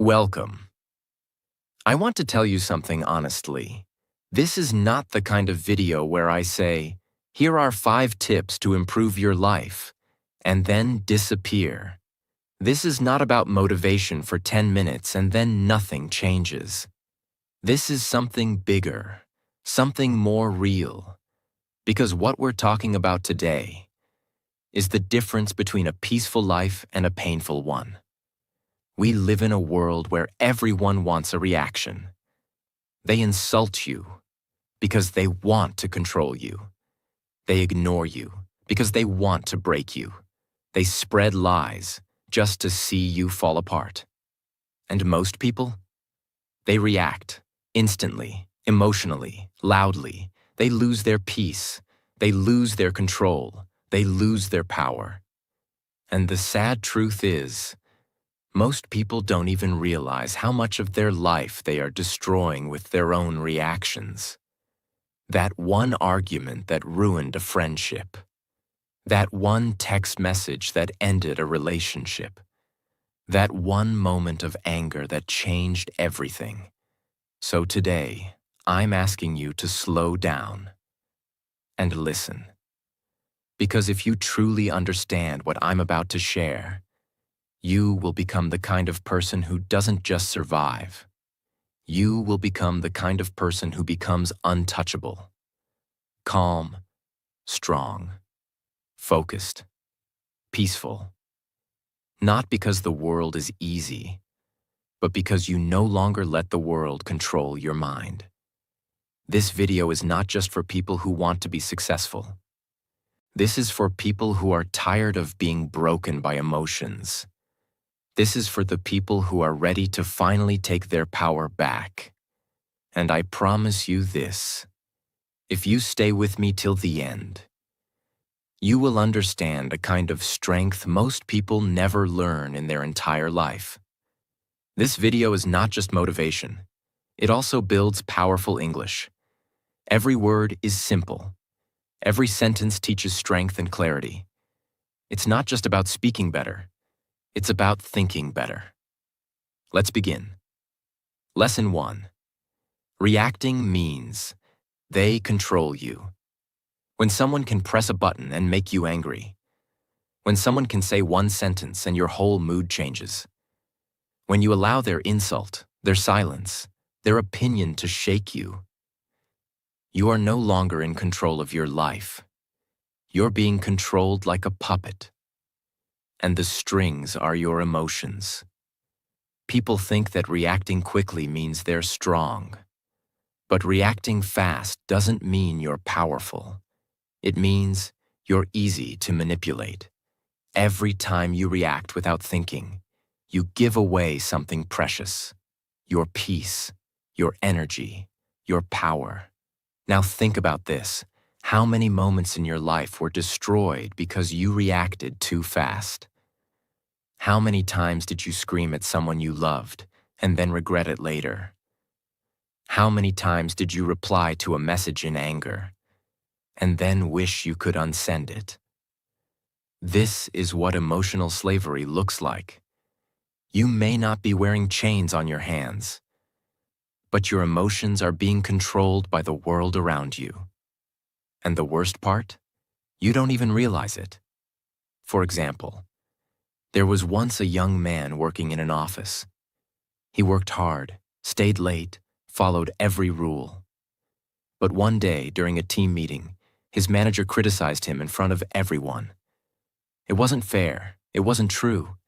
Welcome. I want to tell you something honestly. This is not the kind of video where I say, here are 5 tips to improve your life, and then disappear. This is not about motivation for 10 minutes and then nothing changes. This is something bigger, something more real. Because what we're talking about today is the difference between a peaceful life and a painful one. We live in a world where everyone wants a reaction. They insult you because they want to control you. They ignore you because they want to break you. They spread lies just to see you fall apart. And most people? They react instantly, emotionally, loudly. They lose their peace. They lose their control. They lose their power. And the sad truth is, most people don't even realize how much of their life they are destroying with their own reactions. That one argument that ruined a friendship. That one text message that ended a relationship. That one moment of anger that changed everything. So today, I'm asking you to slow down and listen. Because if you truly understand what I'm about to share, you will become the kind of person who doesn't just survive. You will become the kind of person who becomes untouchable. Calm, strong, focused, peaceful. Not because the world is easy, but because you no longer let the world control your mind. This video is not just for people who want to be successful. This is for people who are tired of being broken by emotions. This is for the people who are ready to finally take their power back. And I promise you this, if you stay with me till the end, you will understand a kind of strength most people never learn in their entire life. This video is not just motivation. It also builds powerful English. Every word is simple. Every sentence teaches strength and clarity. It's not just about speaking better. It's about thinking better. Let's begin. Lesson 1. Reacting means they control you. When someone can press a button and make you angry. When someone can say one sentence and your whole mood changes. When you allow their insult, their silence, their opinion to shake you. You are no longer in control of your life. You're being controlled like a puppet. And the strings are your emotions. People think that reacting quickly means they're strong. But reacting fast doesn't mean you're powerful. It means you're easy to manipulate. Every time you react without thinking, you give away something precious. Your peace, your energy, your power. Now think about this. How many moments in your life were destroyed because you reacted too fast? How many times did you scream at someone you loved and then regret it later? How many times did you reply to a message in anger and then wish you could unsend it? This is what emotional slavery looks like. You may not be wearing chains on your hands, but your emotions are being controlled by the world around you. And the worst part? You don't even realize it. For example, there was once a young man working in an office. He worked hard, stayed late, followed every rule. But one day, during a team meeting, his manager criticized him in front of everyone. It wasn't fair, it wasn't true,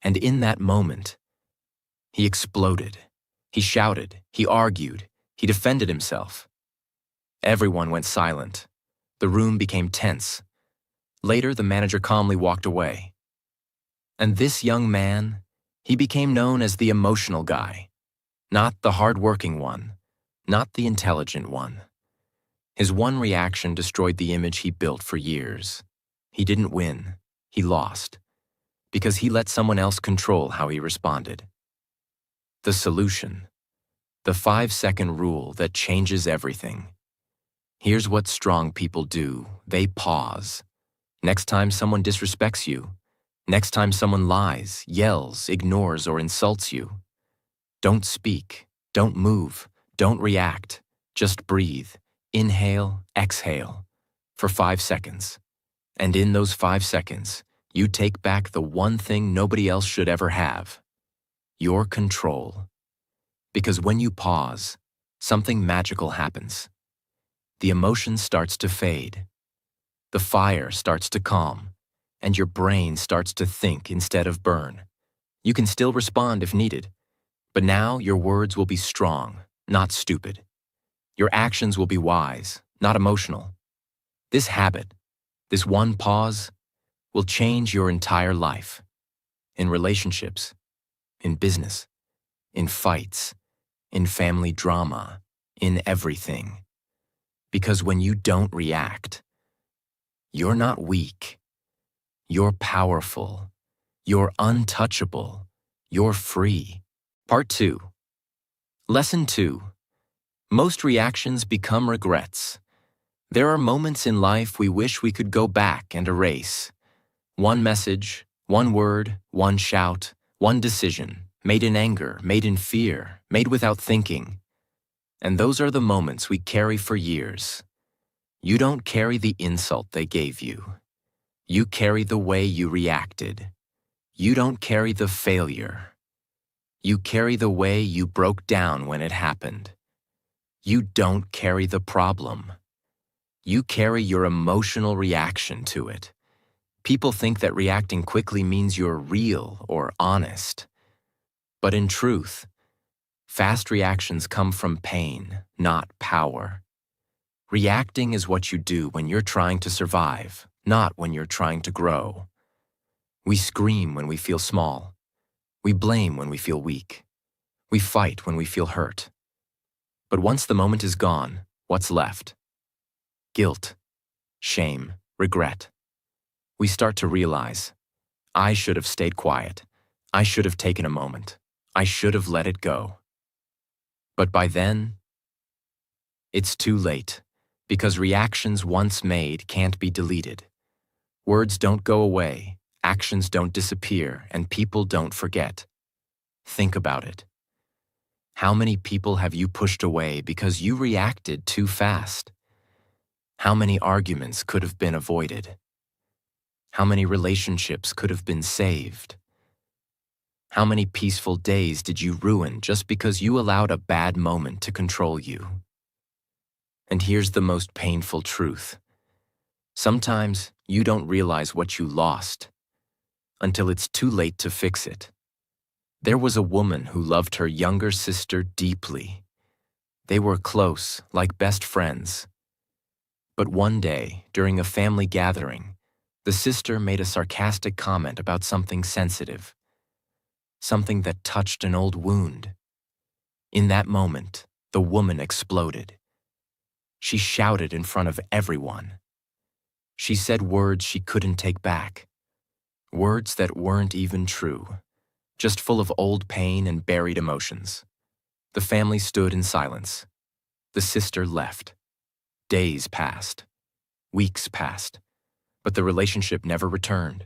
and in that moment, he exploded. He shouted, he argued, he defended himself. Everyone went silent. The room became tense. Later, the manager calmly walked away. And this young man, he became known as the emotional guy, not the hard-working one, not the intelligent one. His one reaction destroyed the image he built for years. He didn't win, he lost, because he let someone else control how he responded. The solution, the 5-second rule that changes everything. Here's what strong people do. They pause. Next time someone disrespects you, next time someone lies, yells, ignores, or insults you, Don't speak, don't move, don't react. Just breathe. Inhale, exhale for 5 seconds. And in those 5 seconds, you take back the one thing nobody else should ever have: your control. Because when you pause, something magical happens. The emotion starts to fade. The fire starts to calm, and your brain starts to think instead of burn. You can still respond if needed, but now your words will be strong, not stupid. Your actions will be wise, not emotional. This habit, this one pause, will change your entire life. In relationships, in business, in fights, in family drama, in everything. Because when you don't react, you're not weak. You're powerful. You're untouchable. You're free. Part 2. Lesson 2. Most reactions become regrets. There are moments in life we wish we could go back and erase. One message, one word, one shout, one decision, made in anger, made in fear, made without thinking. And those are the moments we carry for years. You don't carry the insult they gave you. You carry the way you reacted. You don't carry the failure. You carry the way you broke down when it happened. You don't carry the problem. You carry your emotional reaction to it. People think that reacting quickly means you're real or honest. But in truth, fast reactions come from pain, not power. Reacting is what you do when you're trying to survive, not when you're trying to grow. We scream when we feel small. We blame when we feel weak. We fight when we feel hurt. But once the moment is gone, what's left? Guilt, shame, regret. We start to realize, I should have stayed quiet. I should have taken a moment. I should have let it go. But by then, it's too late, because reactions once made can't be deleted. Words don't go away, actions don't disappear, and people don't forget. Think about it. How many people have you pushed away because you reacted too fast? How many arguments could have been avoided? How many relationships could have been saved? How many peaceful days did you ruin just because you allowed a bad moment to control you? And here's the most painful truth. Sometimes you don't realize what you lost until it's too late to fix it. There was a woman who loved her younger sister deeply. They were close, like best friends. But one day, during a family gathering, the sister made a sarcastic comment about something sensitive, something that touched an old wound. In that moment, the woman exploded. She shouted in front of everyone. She said words she couldn't take back, words that weren't even true, just full of old pain and buried emotions. The family stood in silence. The sister left. Days passed. Weeks passed. But the relationship never returned.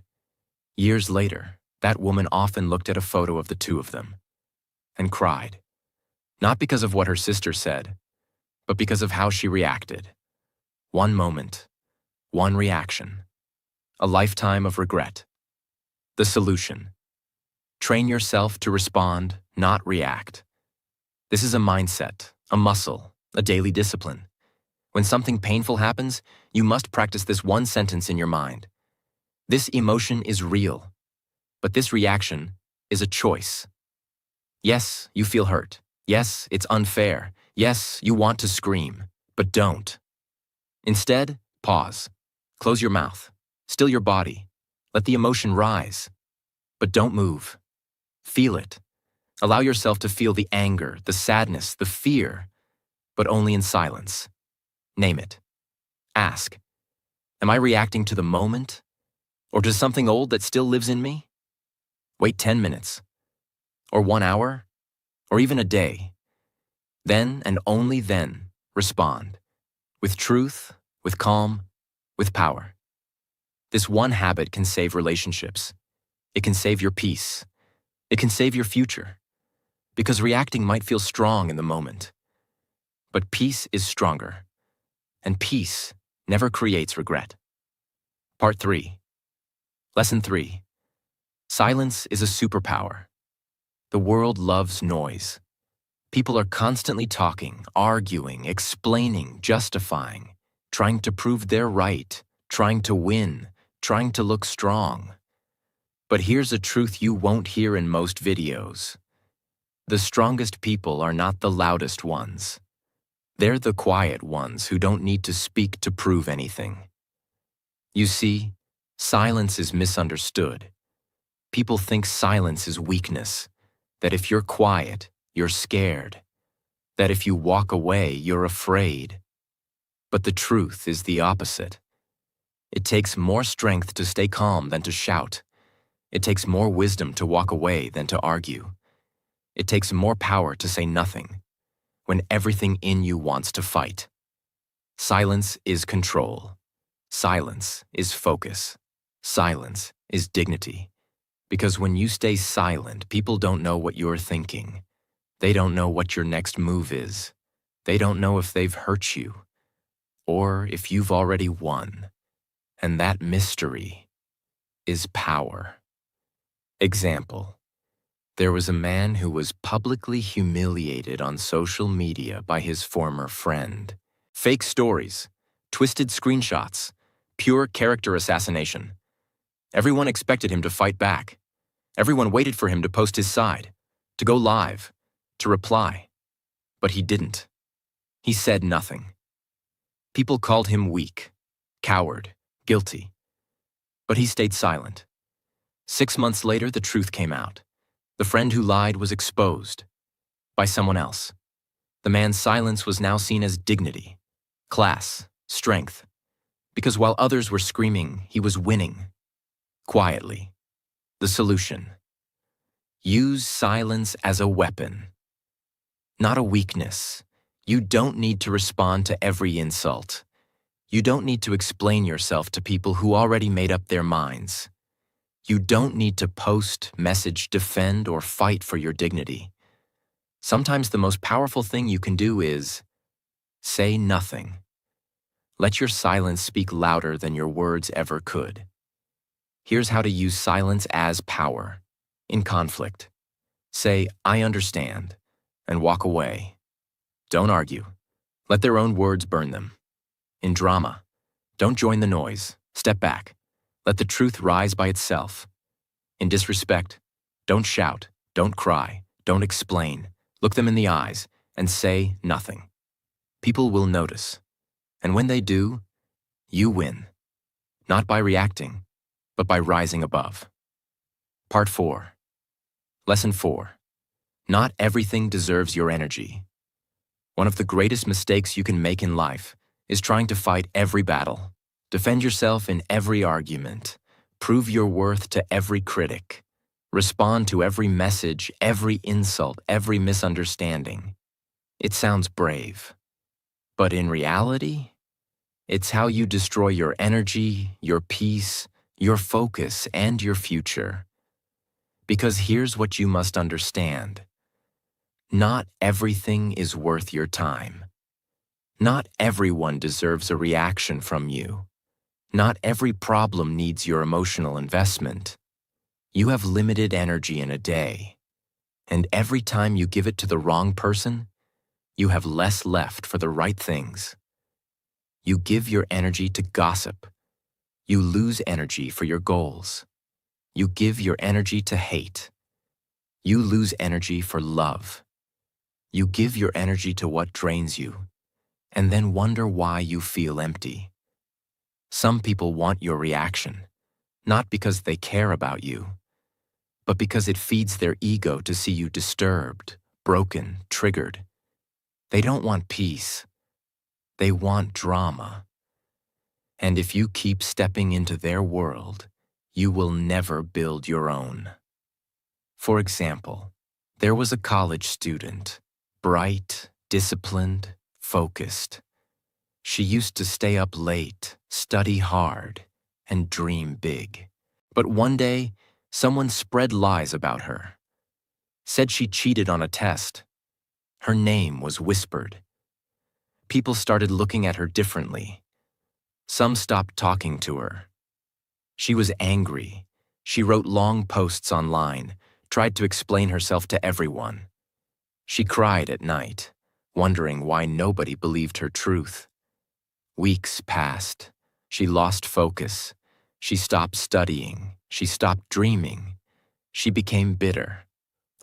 Years later, that woman often looked at a photo of the two of them and cried. Not because of what her sister said, but because of how she reacted. One moment, one reaction, a lifetime of regret. The solution: train yourself to respond, not react. This is a mindset, a muscle, a daily discipline. When something painful happens, you must practice this one sentence in your mind. This emotion is real, but this reaction is a choice. Yes, you feel hurt. Yes, it's unfair. Yes, you want to scream, but don't. Instead, pause. Close your mouth. Still your body. Let the emotion rise. But don't move. Feel it. Allow yourself to feel the anger, the sadness, the fear, but only in silence. Name it. Ask, am I reacting to the moment or to something old that still lives in me? Wait 10 minutes, or 1 hour, or even a day. Then and only then respond. With truth, with calm, with power. This one habit can save relationships. It can save your peace. It can save your future. because reacting might feel strong in the moment. But peace is stronger, and peace never creates regret. Part 3. Lesson 3. Silence is a superpower. The world loves noise. People are constantly talking, arguing, explaining, justifying, trying to prove they're right, trying to win, trying to look strong. But here's a truth you won't hear in most videos. The strongest people are not the loudest ones. They're the quiet ones who don't need to speak to prove anything. You see, silence is misunderstood. People think silence is weakness, that if you're quiet, you're scared, that if you walk away, you're afraid. But the truth is the opposite. It takes more strength to stay calm than to shout. It takes more wisdom to walk away than to argue. It takes more power to say nothing when everything in you wants to fight. Silence is control. Silence is focus. Silence is dignity. Because when you stay silent, people don't know what you're thinking. They don't know what your next move is. They don't know if they've hurt you or if you've already won. And that mystery is power. Example: there was a man who was publicly humiliated on social media by his former friend. Fake stories, twisted screenshots, pure character assassination. Everyone expected him to fight back. Everyone waited for him to post his side, to go live, to reply. But he didn't. He said nothing. People called him weak, coward, guilty. But he stayed silent. 6 months later, the truth came out. The friend who lied was exposed by someone else. The man's silence was now seen as dignity, class, strength. Because while others were screaming, he was winning. Quietly. The solution: use silence as a weapon. Not a weakness. You don't need to respond to every insult. You don't need to explain yourself to people who already made up their minds. You don't need to post, message, defend, or fight for your dignity. Sometimes the most powerful thing you can do is say nothing. Let your silence speak louder than your words ever could. Here's how to use silence as power. In conflict, say, "I understand," and walk away. Don't argue. Let their own words burn them. In drama, don't join the noise. Step back. Let the truth rise by itself. In disrespect, don't shout, don't cry, don't explain. Look them in the eyes and say nothing. People will notice. And when they do, you win. Not by reacting, but by rising above. Part 4. Lesson 4. Not everything deserves your energy. One of the greatest mistakes you can make in life is trying to fight every battle, defend yourself in every argument, prove your worth to every critic, respond to every message, every insult, every misunderstanding. It sounds brave, but in reality, it's how you destroy your energy, your peace, your focus, and your future. Because here's what you must understand. Not everything is worth your time. Not everyone deserves a reaction from you. Not every problem needs your emotional investment. You have limited energy in a day, and every time you give it to the wrong person, you have less left for the right things. You give your energy to gossip. You lose energy for your goals. You give your energy to hate. You lose energy for love. You give your energy to what drains you, and then wonder why you feel empty. Some people want your reaction, not because they care about you, but because it feeds their ego to see you disturbed, broken, triggered. They don't want peace. They want drama. And if you keep stepping into their world, you will never build your own. For example, there was a college student, bright, disciplined, focused. She used to stay up late, study hard, and dream big. But one day, someone spread lies about her. said she cheated on a test. Her name was whispered. People started looking at her differently. Some stopped talking to her. She was angry. She wrote long posts online, tried to explain herself to everyone. She cried at night, wondering why nobody believed her truth. Weeks passed. She lost focus. She stopped studying. She stopped dreaming. She became bitter,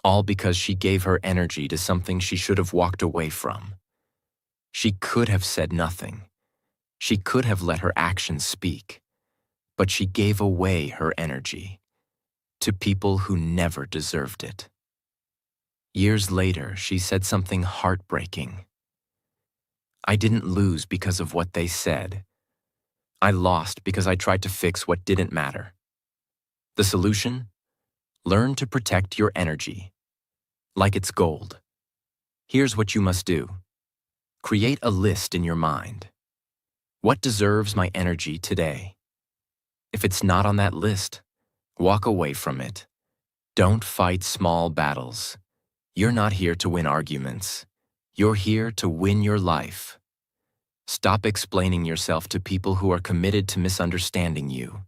all because she gave her energy to something she should have walked away from. She could have said nothing. She could have let her actions speak, but she gave away her energy to people who never deserved it. Years later, she said something heartbreaking. I didn't lose because of what they said. I lost because I tried to fix what didn't matter. The solution? Learn to protect your energy, like it's gold. Here's what you must do. Create a list in your mind. What deserves my energy today? If it's not on that list, walk away from it. Don't fight small battles. You're not here to win arguments. You're here to win your life. Stop explaining yourself to people who are committed to misunderstanding you.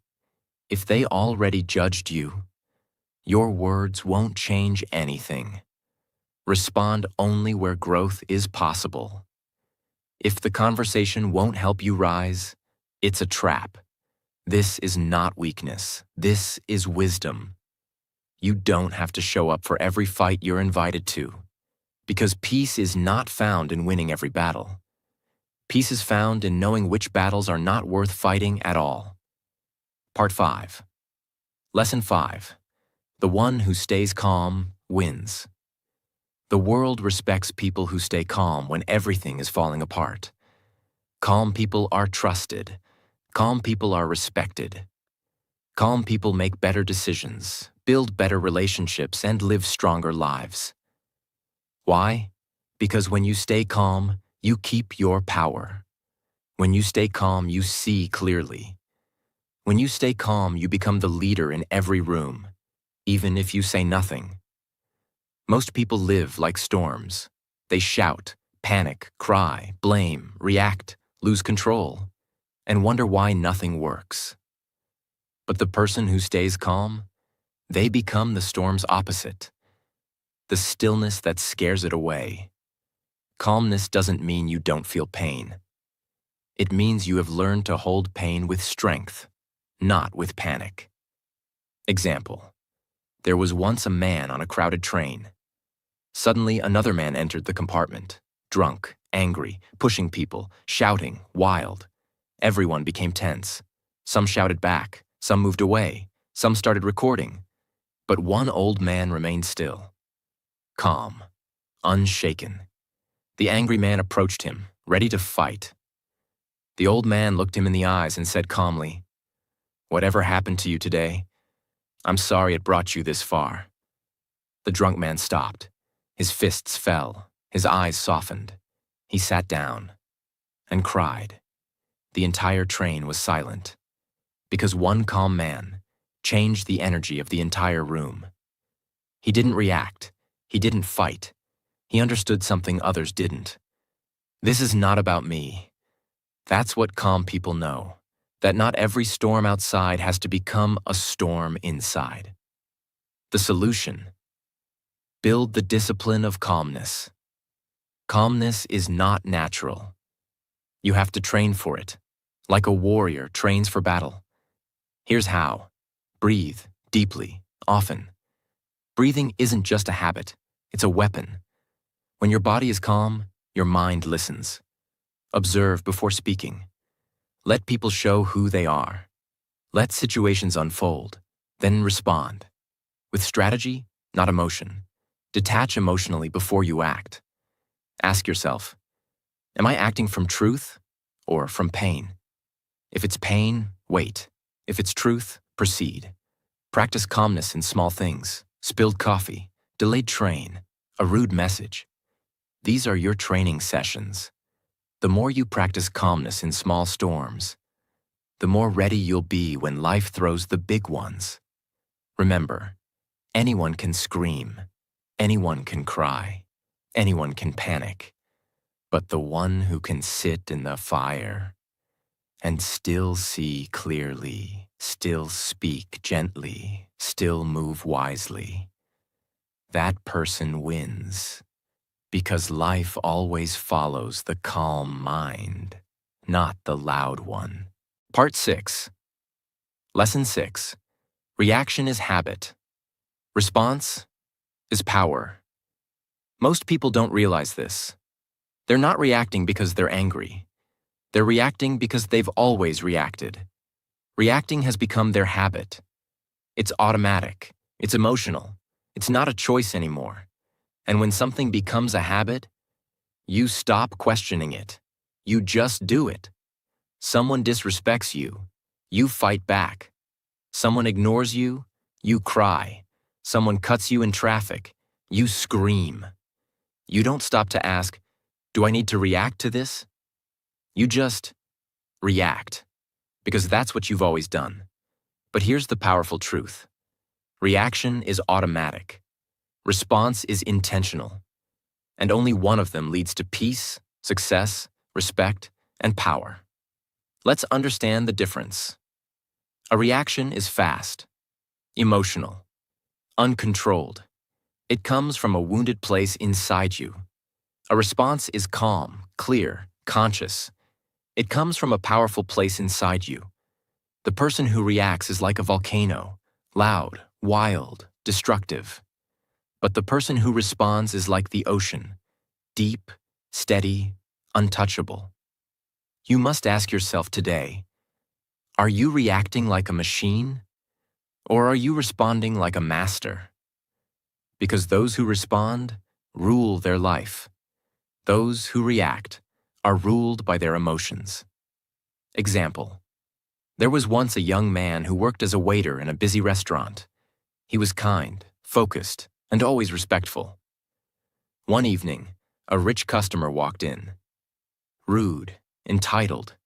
If they already judged you, your words won't change anything. Respond only where growth is possible. If the conversation won't help you rise, it's a trap. This is not weakness. This is wisdom. You don't have to show up for every fight you're invited to, because peace is not found in winning every battle. Peace is found in knowing which battles are not worth fighting at all. Part 5. Lesson 5. The one who stays calm wins. The world respects people who stay calm when everything is falling apart. Calm people are trusted. Calm people are respected. Calm people make better decisions, build better relationships, and live stronger lives. Why? Because when you stay calm, you keep your power. When you stay calm, you see clearly. When you stay calm, you become the leader in every room, even if you say nothing. Most people live like storms. They shout, panic, cry, blame, react, lose control, and wonder why nothing works. But the person who stays calm, they become the storm's opposite. The stillness that scares it away. Calmness doesn't mean you don't feel pain. It means you have learned to hold pain with strength, not with panic. Example: there was once a man on a crowded train. Suddenly, another man entered the compartment, drunk, angry, pushing people, shouting, wild. Everyone became tense. Some shouted back, some moved away, some started recording. But one old man remained still, calm, unshaken. The angry man approached him, ready to fight. The old man looked him in the eyes and said calmly, "Whatever happened to you today, I'm sorry it brought you this far." The drunk man stopped. His fists fell. His eyes softened. He sat down and cried. The entire train was silent, because one calm man changed the energy of the entire room. He didn't react. He didn't fight. He understood something others didn't. This is not about me. That's what calm people know, that not every storm outside has to become a storm inside. The solution: build the discipline of calmness. Calmness is not natural. You have to train for it, like a warrior trains for battle. Here's how. Breathe deeply, often. Breathing isn't just a habit, it's a weapon. When your body is calm, your mind listens. Observe before speaking. Let people show who they are. Let situations unfold, then respond. With strategy, not emotion. Detach emotionally before you act. Ask yourself, am I acting from truth or from pain? If it's pain, wait. If it's truth, proceed. Practice calmness in small things. Spilled coffee, delayed train, a rude message. These are your training sessions. The more you practice calmness in small storms, the more ready you'll be when life throws the big ones. Remember, anyone can scream. Anyone can cry. Anyone can panic. But the one who can sit in the fire and still see clearly, still speak gently, still move wisely, that person wins. Because life always follows the calm mind, not the loud one. Part 6. Lesson 6. Reaction is habit. Response is power. Most people don't realize this. They're not reacting because they're angry. They're reacting because they've always reacted. Reacting has become their habit. It's automatic. It's emotional. It's not a choice anymore. And when something becomes a habit, you stop questioning it. You just do it. Someone disrespects you. You fight back. Someone ignores you. You cry. Someone cuts you in traffic. You scream. You don't stop to ask, do I need to react to this? You just react, because that's what you've always done. But here's the powerful truth. Reaction is automatic. Response is intentional. And only one of them leads to peace, success, respect, and power. Let's understand the difference. A reaction is fast, emotional, uncontrolled. It comes from a wounded place inside you. A response is calm, clear, conscious. It comes from a powerful place inside you. The person who reacts is like a volcano, loud, wild, destructive. But the person who responds is like the ocean, deep, steady, untouchable. You must ask yourself today, are you reacting like a machine, or are you responding like a master? Because those who respond rule their life. Those who react are ruled by their emotions. Example: there was once a young man who worked as a waiter in a busy restaurant. He was kind, focused, and always respectful. One evening, a rich customer walked in. Rude, entitled.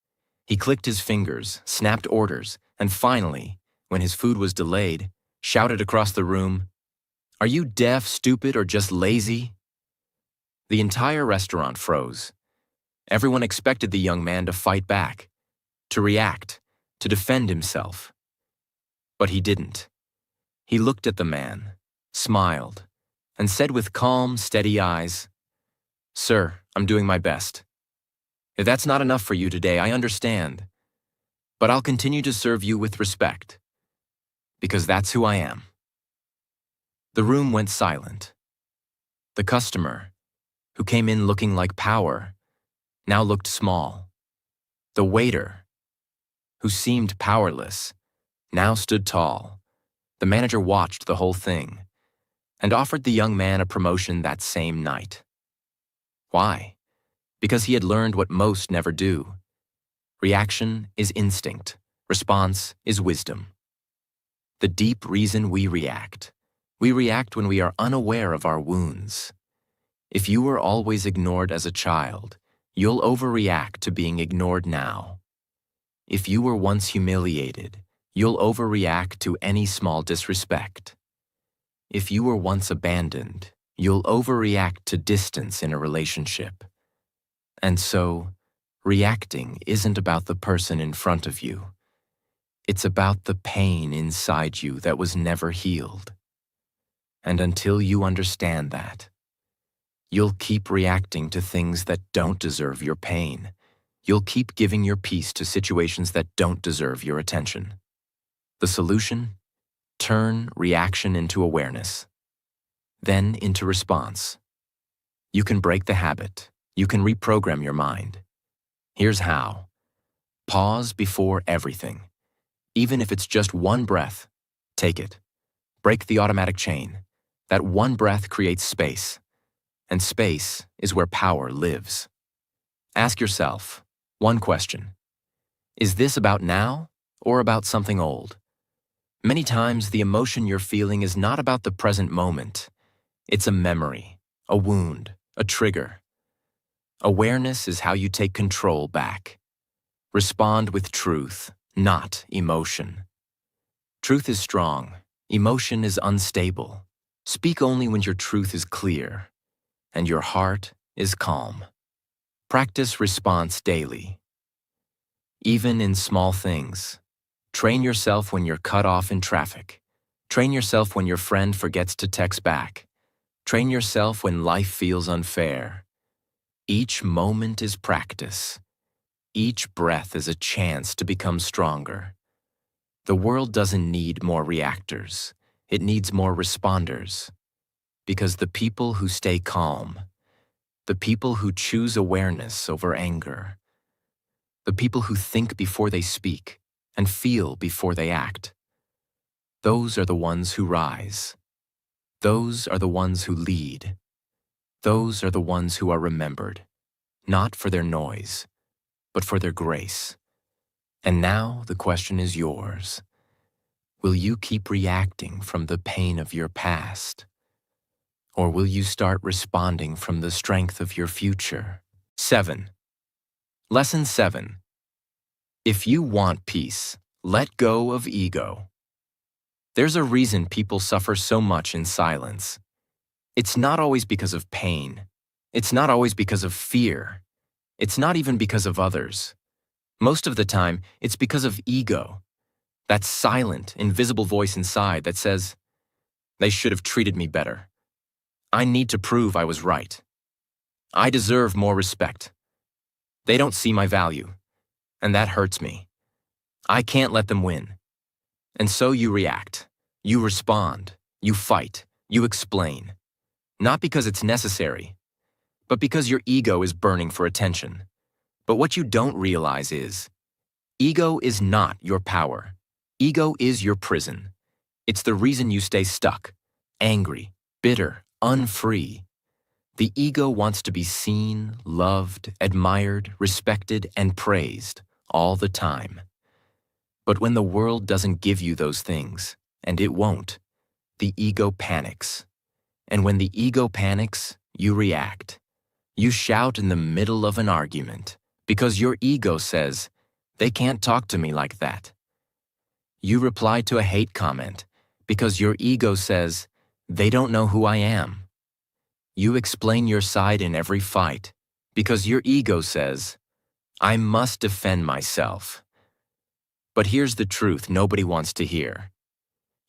He clicked his fingers, snapped orders, and finally, when his food was delayed, shouted across the room, "Are you deaf, stupid, or just lazy?" The entire restaurant froze. Everyone expected the young man to fight back, to react, to defend himself. But he didn't. He looked at the man, smiled, and said with calm, steady eyes, "Sir, I'm doing my best. If that's not enough for you today, I understand. But I'll continue to serve you with respect, because that's who I am." The room went silent. The customer, who came in looking like power, now looked small. The waiter, who seemed powerless, now stood tall. The manager watched the whole thing and offered the young man a promotion that same night. Why? Because he had learned what most never do. Reaction is instinct. Response is wisdom. The deep reason we react when we are unaware of our wounds. If you were always ignored as a child, you'll overreact to being ignored now. If you were once humiliated, you'll overreact to any small disrespect. If you were once abandoned, you'll overreact to distance in a relationship. And so, reacting isn't about the person in front of you. It's about the pain inside you that was never healed. And until you understand that, you'll keep reacting to things that don't deserve your pain. You'll keep giving your peace to situations that don't deserve your attention. The solution? Turn reaction into awareness, then into response. You can break the habit. You can reprogram your mind. Here's how. Pause before everything. Even if it's just one breath, take it. Break the automatic chain. That one breath creates space. And space is where power lives. Ask yourself one question. Is this about now or about something old? Many times the emotion you're feeling is not about the present moment. It's a memory, a wound, a trigger. Awareness is how you take control back. Respond with truth, not emotion. Truth is strong. Emotion is unstable. Speak only when your truth is clear and your heart is calm. Practice response daily. Even in small things. Train yourself when you're cut off in traffic. Train yourself when your friend forgets to text back. Train yourself when life feels unfair. Each moment is practice. Each breath is a chance to become stronger. The world doesn't need more reactors. It needs more responders. Because the people who stay calm, the people who choose awareness over anger, the people who think before they speak and feel before they act, those are the ones who rise. Those are the ones who lead. Those are the ones who are remembered, not for their noise, but for their grace. And now the question is yours. Will you keep reacting from the pain of your past? Or will you start responding from the strength of your future? 7. Lesson 7. If you want peace, let go of ego. There's a reason people suffer so much in silence. It's not always because of pain. It's not always because of fear. It's not even because of others. Most of the time, it's because of ego. That silent, invisible voice inside that says, "They should have treated me better. I need to prove I was right. I deserve more respect. They don't see my value, and that hurts me. I can't let them win." And so you react, you respond, you fight, you explain. Not because it's necessary, but because your ego is burning for attention. But what you don't realize is, ego is not your power. Ego is your prison. It's the reason you stay stuck, angry, bitter, unfree. The ego wants to be seen, loved, admired, respected, and praised all the time. But when the world doesn't give you those things, and it won't, the ego panics. And when the ego panics, you react. You shout in the middle of an argument because your ego says, "They can't talk to me like that." You reply to a hate comment because your ego says, "They don't know who I am." You explain your side in every fight because your ego says, "I must defend myself." But here's the truth nobody wants to hear.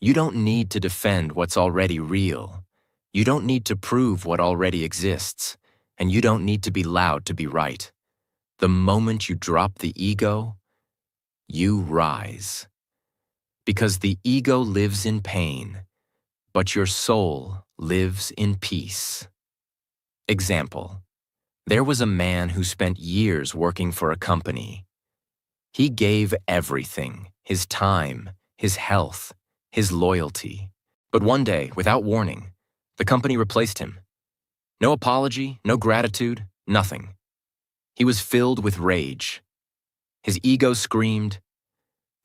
You don't need to defend what's already real. You don't need to prove what already exists. And you don't need to be loud to be right. The moment you drop the ego, you rise. Because the ego lives in pain, but your soul lives in peace. Example: there was a man who spent years working for a company. He gave everything, his time, his health, his loyalty. But one day, without warning, the company replaced him. No apology, no gratitude, nothing. He was filled with rage. His ego screamed,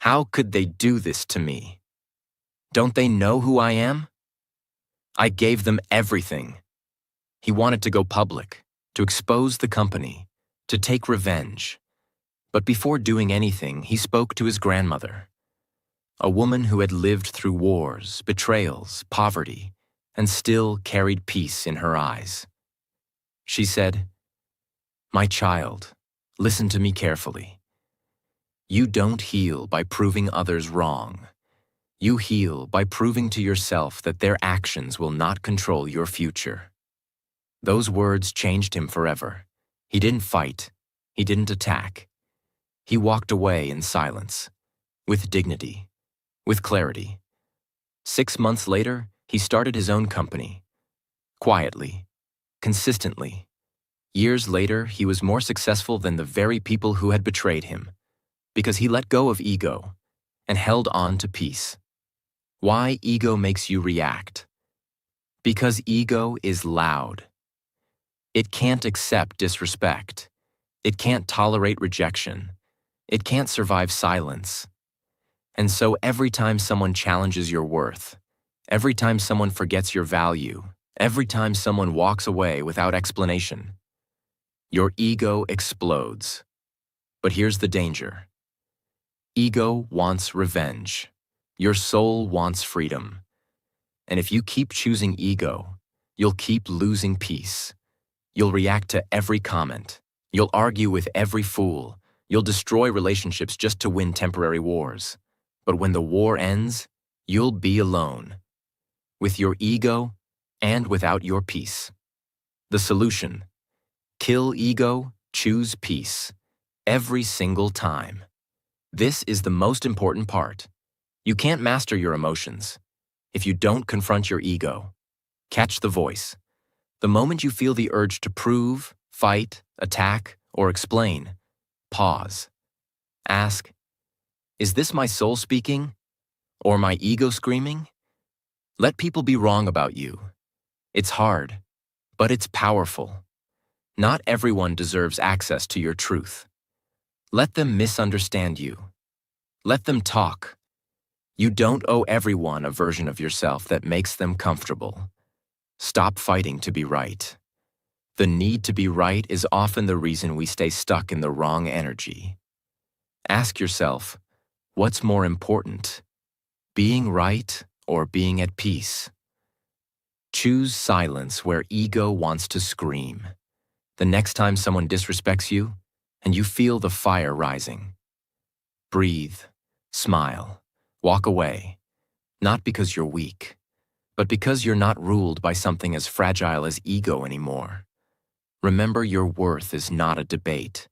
"How could they do this to me? Don't they know who I am? I gave them everything." He wanted to go public, to expose the company, to take revenge. But before doing anything, he spoke to his grandmother, a woman who had lived through wars, betrayals, poverty, and still carried peace in her eyes. She said, "My child, listen to me carefully. You don't heal by proving others wrong. You heal by proving to yourself that their actions will not control your future." Those words changed him forever. He didn't fight. He didn't attack. He walked away in silence, with dignity, with clarity. 6 months later, he started his own company. Quietly, consistently. Years later, he was more successful than the very people who had betrayed him, because he let go of ego and held on to peace. Why ego makes you react? Because ego is loud. It can't accept disrespect. It can't tolerate rejection. It can't survive silence. And so every time someone challenges your worth, every time someone forgets your value, every time someone walks away without explanation, your ego explodes. But here's the danger. Ego wants revenge. Your soul wants freedom. And if you keep choosing ego, you'll keep losing peace. You'll react to every comment. You'll argue with every fool. You'll destroy relationships just to win temporary wars. But when the war ends, you'll be alone, with your ego and without your peace. The solution: kill ego, choose peace, every single time. This is the most important part. You can't master your emotions if you don't confront your ego. Catch the voice. The moment you feel the urge to prove, fight, attack, or explain, pause. Ask, is this my soul speaking? Or my ego screaming? Let people be wrong about you. It's hard, but it's powerful. Not everyone deserves access to your truth. Let them misunderstand you. Let them talk. You don't owe everyone a version of yourself that makes them comfortable. Stop fighting to be right. The need to be right is often the reason we stay stuck in the wrong energy. Ask yourself, what's more important? Being right or being at peace? Choose silence where ego wants to scream. The next time someone disrespects you and you feel the fire rising, breathe, smile, walk away, not because you're weak, but because you're not ruled by something as fragile as ego anymore. Remember, your worth is not a debate.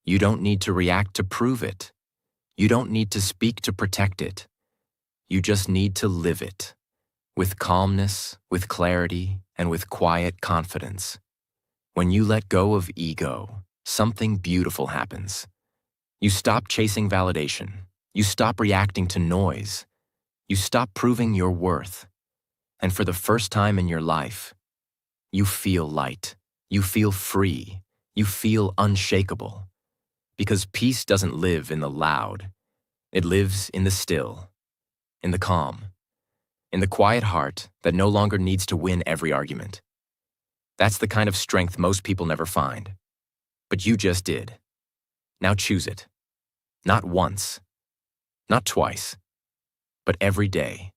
You don't need to react to prove it. You don't need to speak to protect it. You just need to live it, with calmness, with clarity, and with quiet confidence. When you let go of ego, something beautiful happens. You stop chasing validation. You stop reacting to noise. You stop proving your worth. And for the first time in your life, you feel light. You feel free. You feel unshakable. Because peace doesn't live in the loud. It lives in the still, in the calm, in the quiet heart that no longer needs to win every argument. That's the kind of strength most people never find. But you just did. Now choose it. Not once, not twice, but every day.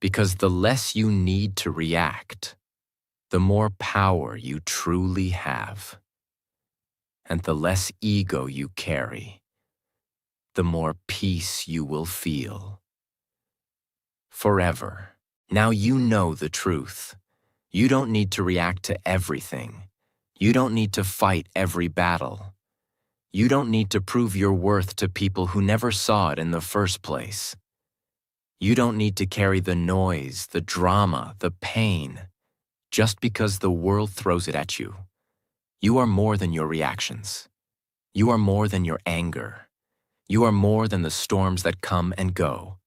Because the less you need to react, the more power you truly have. And the less ego you carry, the more peace you will feel. Forever. Now you know the truth. You don't need to react to everything. You don't need to fight every battle. You don't need to prove your worth to people who never saw it in the first place. You don't need to carry the noise, the drama, the pain, just because the world throws it at you. You are more than your reactions. You are more than your anger. You are more than the storms that come and go.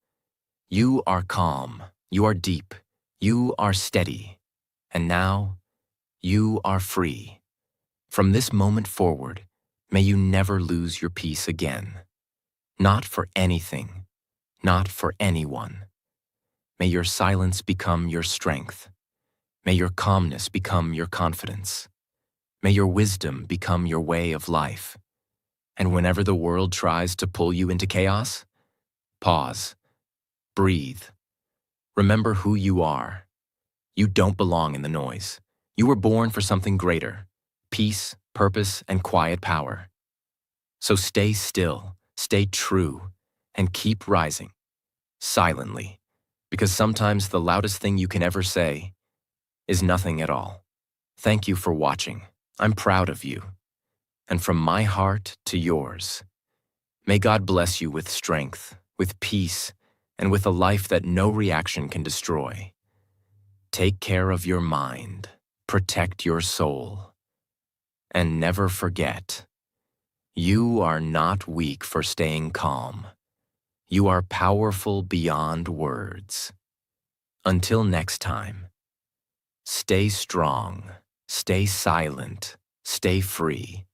You are calm. You are deep. You are steady. And now, you are free. From this moment forward, may you never lose your peace again. Not for anything. Not for anyone. May your silence become your strength. May your calmness become your confidence. May your wisdom become your way of life. And whenever the world tries to pull you into chaos, pause, breathe. Remember who you are. You don't belong in the noise. You were born for something greater: peace, purpose, and quiet power. So stay still, stay true, and keep rising, silently, because sometimes the loudest thing you can ever say is nothing at all. Thank you for watching. I'm proud of you. And from my heart to yours, may God bless you with strength, with peace, and with a life that no reaction can destroy. Take care of your mind, protect your soul, and never forget, you are not weak for staying calm. You are powerful beyond words. Until next time, stay strong, stay silent, stay free,